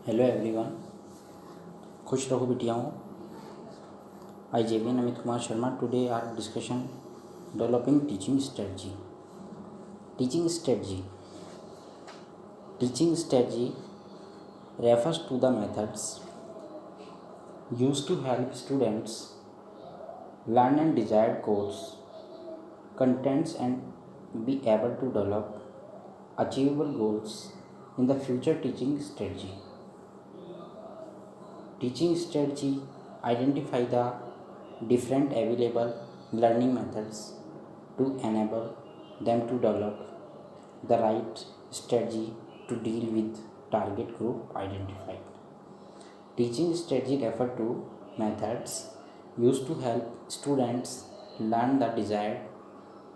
Hello everyone, खुश रहो बिटियाओं। आई जेवियन Amit Kumar Sharma. Today are discussion developing teaching strategy. Teaching strategy refers to the methods used to help students learn and desired course contents and be able to develop achievable goals in the future. Teaching strategy identify the different available learning methods to enable them to develop the right strategy to deal with target group identified. Teaching strategy refer to methods used to help students learn the desired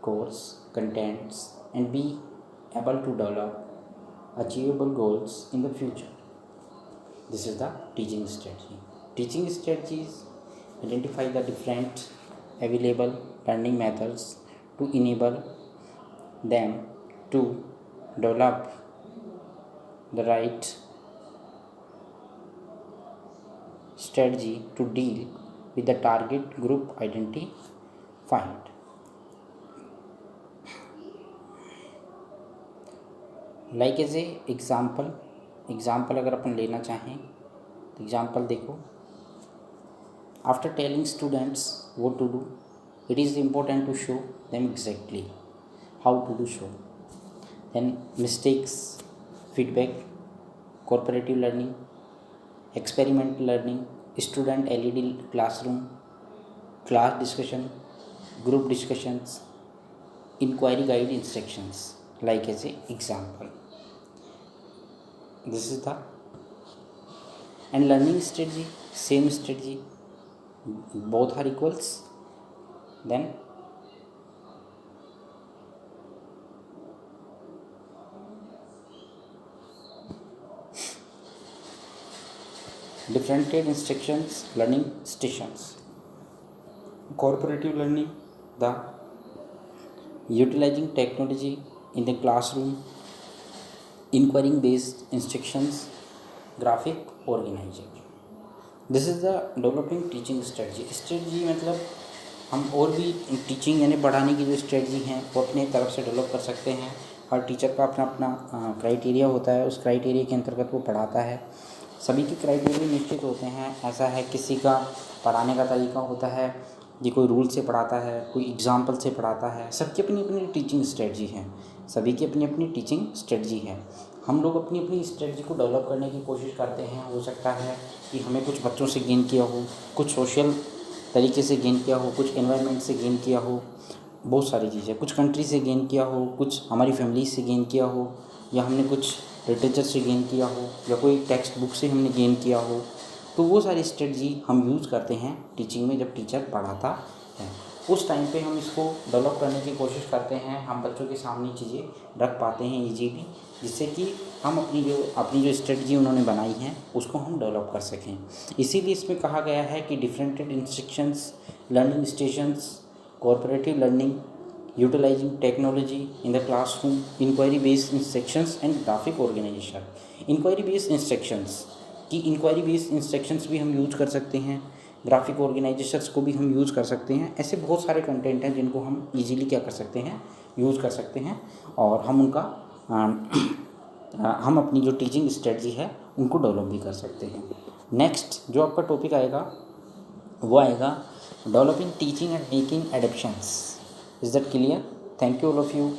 course contents and be able to develop achievable goals in the future. This is the teaching strategy. Teaching strategies identify the different available learning methods to enable them to develop the right strategy to deal with the target group identified. Like as a example अगर अपन लेना चाहें तो example देखो। After telling students what to do, it is important to show them exactly how to do so. Then mistakes, feedback, cooperative learning, experimental learning, student LED classroom, class discussion, group discussions, inquiry guide instructions. Like as a example, this is the and learning strategy, same strategy, both are equals. Then differentiated instructions, learning stations. Cooperative learning, the utilizing technology in the classroom, inquiry based instructions, graphic organizing. This is the developing teaching strategy मतलब हम और भी teaching यानी पढ़ाने की जो strategy हैं वो अपने तरफ से डेवलप कर सकते हैं। हर टीचर का अपना अपना क्राइटेरिया होता है, उस क्राइटेरिया के अंतर्गत वो पढ़ाता है। सभी के क्राइटेरिया निश्चित होते हैं। ऐसा है किसी का पढ़ाने का तरीका होता है, ये कोई रूल से पढ़ाता है, कोई एग्जाम्पल से पढ़ाता है। सबकी अपनी अपनी टीचिंग स्ट्रेटजी है, सभी की अपनी अपनी टीचिंग स्ट्रेटजी है। हम लोग अपनी अपनी स्ट्रेटजी को डेवलप करने की कोशिश करते हैं। हो सकता है कि हमें कुछ बच्चों से गेन किया हो, कुछ सोशल तरीके से गेन किया हो, कुछ एनवायरनमेंट से गेन किया हो, बहुत सारी चीज़ें, कुछ कंट्री से गेन किया हो, कुछ हमारी फैमिली से गेन किया हो, या हमने कुछ लिटरेचर से गेन किया हो, या कोई टेक्स्ट बुक से हमने गेन किया हो। तो वो सारी स्ट्रेटजी हम यूज़ करते हैं टीचिंग में। जब टीचर पढ़ाता है उस टाइम पे हम इसको डेवलप करने की कोशिश करते हैं। हम बच्चों के सामने चीज़ें रख पाते हैं ईजीली, जिससे कि हम अपनी जो स्ट्रेटजी उन्होंने बनाई है उसको हम डेवलप कर सकें। इसीलिए इसमें कहा गया है कि differentiated instructions, learning stations, cooperative learning, utilising technology in the classroom, inquiry based instructions and graphic organisation. Inquiry based instructions भी हम यूज कर सकते हैं, ग्राफिक ऑर्गेनाइजेशंस को भी हम यूज़ कर सकते हैं। ऐसे बहुत सारे कंटेंट हैं जिनको हम इजीली क्या कर सकते हैं, यूज़ कर सकते हैं, और हम उनका हम अपनी जो टीचिंग स्ट्रेटजी है उनको डेवलप भी कर सकते हैं। नेक्स्ट जो आपका टॉपिक आएगा वो आएगा developing teaching and making adaptations. Is that clear? Thank you all of you.